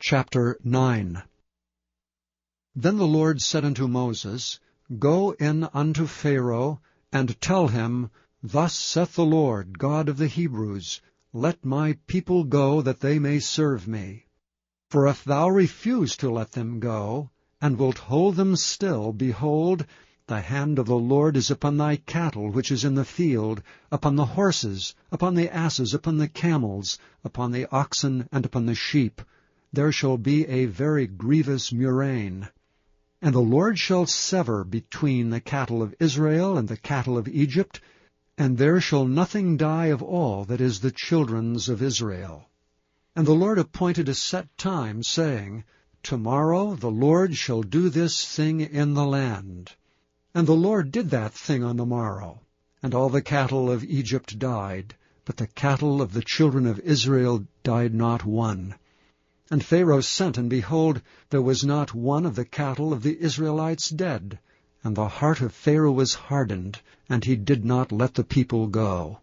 Chapter 9. Then the Lord said unto Moses, Go in unto Pharaoh, and tell him, Thus saith the Lord, God of the Hebrews, Let my people go, that they may serve me. For if thou refuse to let them go, and wilt hold them still, behold, the hand of the Lord is upon thy cattle which is in the field, upon the horses, upon the asses, upon the camels, upon the oxen, and upon the sheep. There shall be a very grievous murrain. And the Lord shall sever between the cattle of Israel and the cattle of Egypt, and there shall nothing die of all that is the children's of Israel. And the Lord appointed a set time, saying, Tomorrow the Lord shall do this thing in the land. And the Lord did that thing on the morrow. And all the cattle of Egypt died, but the cattle of the children of Israel died not one. And Pharaoh sent, and behold, there was not one of the cattle of the Israelites dead. And the heart of Pharaoh was hardened, and he did not let the people go.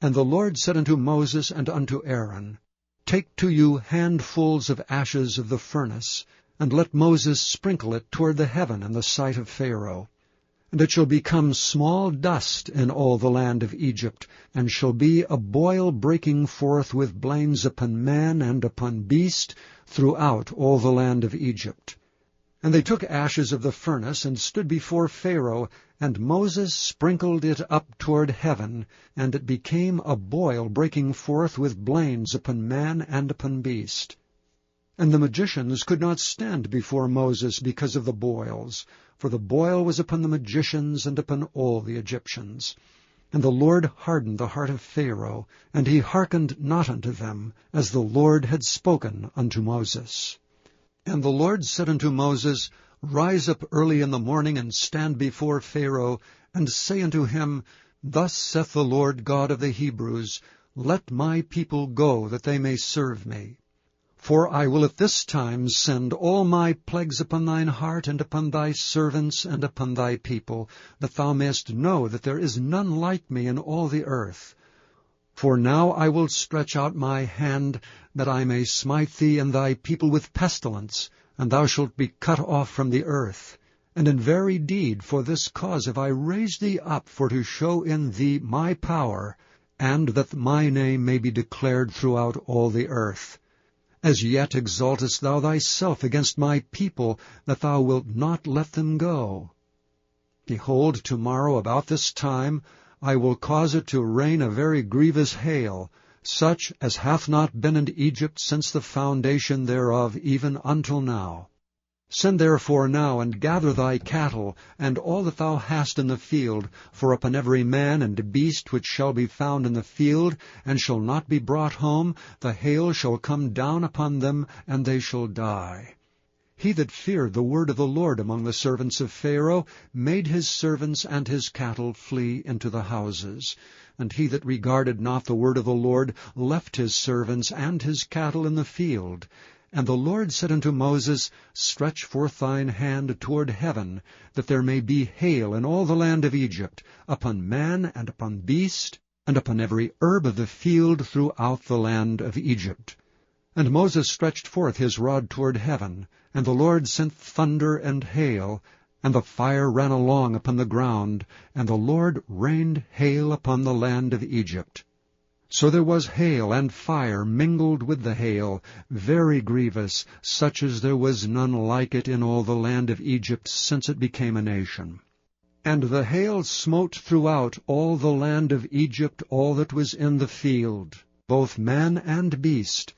And the Lord said unto Moses and unto Aaron, Take to you handfuls of ashes of the furnace, and let Moses sprinkle it toward the heaven in the sight of Pharaoh. And it shall become small dust in all the land of Egypt, and shall be a boil breaking forth with blains upon man and upon beast throughout all the land of Egypt. And they took ashes of the furnace, and stood before Pharaoh, and Moses sprinkled it up toward heaven, and it became a boil breaking forth with blains upon man and upon beast. And the magicians could not stand before Moses because of the boils, for the boil was upon the magicians and upon all the Egyptians. And the Lord hardened the heart of Pharaoh, and he hearkened not unto them, as the Lord had spoken unto Moses. And the Lord said unto Moses, Rise up early in the morning, and stand before Pharaoh, and say unto him, Thus saith the Lord God of the Hebrews, Let my people go, that they may serve me. For I will at this time send all my plagues upon thine heart, and upon thy servants, and upon thy people, that thou mayest know that there is none like me in all the earth. For now I will stretch out my hand, that I may smite thee and thy people with pestilence, and thou shalt be cut off from the earth. And in very deed for this cause have I raised thee up, for to show in thee my power, and that my name may be declared throughout all the earth. As yet exaltest thou thyself against my people, that thou wilt not let them go. Behold, tomorrow about this time I will cause it to rain a very grievous hail, such as hath not been in Egypt since the foundation thereof even until now. Send therefore now, and gather thy cattle, and all that thou hast in the field, for upon every man and beast which shall be found in the field, and shall not be brought home, the hail shall come down upon them, and they shall die. He that feared the word of the Lord among the servants of Pharaoh made his servants and his cattle flee into the houses. And he that regarded not the word of the Lord left his servants and his cattle in the field. And the Lord said unto Moses, Stretch forth thine hand toward heaven, that there may be hail in all the land of Egypt, upon man and upon beast, and upon every herb of the field throughout the land of Egypt. And Moses stretched forth his rod toward heaven, and the Lord sent thunder and hail, and the fire ran along upon the ground, and the Lord rained hail upon the land of Egypt. So there was hail and fire mingled with the hail, very grievous, such as there was none like it in all the land of Egypt since it became a nation. And the hail smote throughout all the land of Egypt all that was in the field, both man and beast.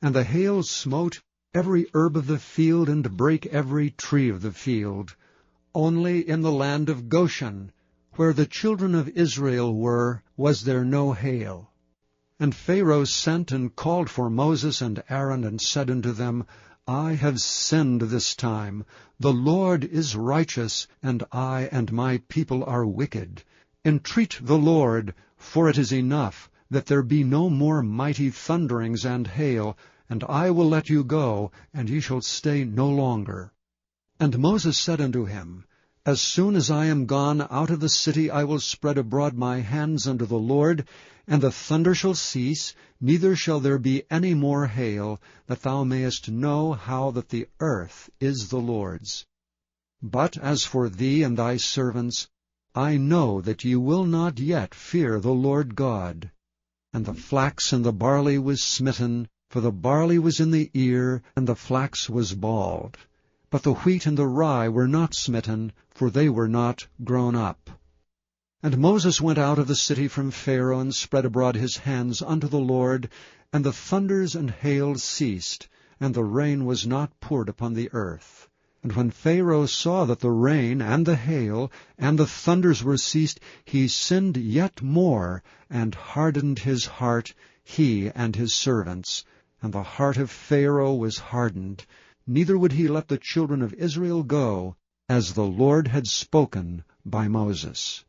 And the hail smote every herb of the field, and brake every tree of the field. Only in the land of Goshen, where the children of Israel were, was there no hail. And Pharaoh sent and called for Moses and Aaron, and said unto them, I have sinned this time. The Lord is righteous, and I and my people are wicked. Entreat the Lord, for it is enough, that there be no more mighty thunderings and hail, and I will let you go, and ye shall stay no longer. And Moses said unto him, As soon as I am gone out of the city, I will spread abroad my hands unto the Lord, and the thunder shall cease, neither shall there be any more hail, that thou mayest know how that the earth is the Lord's. But as for thee and thy servants, I know that ye will not yet fear the Lord God. And the flax and the barley was smitten, for the barley was in the ear, and the flax was bald. But the wheat and the rye were not smitten, for they were not grown up. And Moses went out of the city from Pharaoh, and spread abroad his hands unto the Lord, and the thunders and hail ceased, and the rain was not poured upon the earth. And when Pharaoh saw that the rain and the hail and the thunders were ceased, he sinned yet more, and hardened his heart, he and his servants. And the heart of Pharaoh was hardened, neither would he let the children of Israel go, as the Lord had spoken by Moses.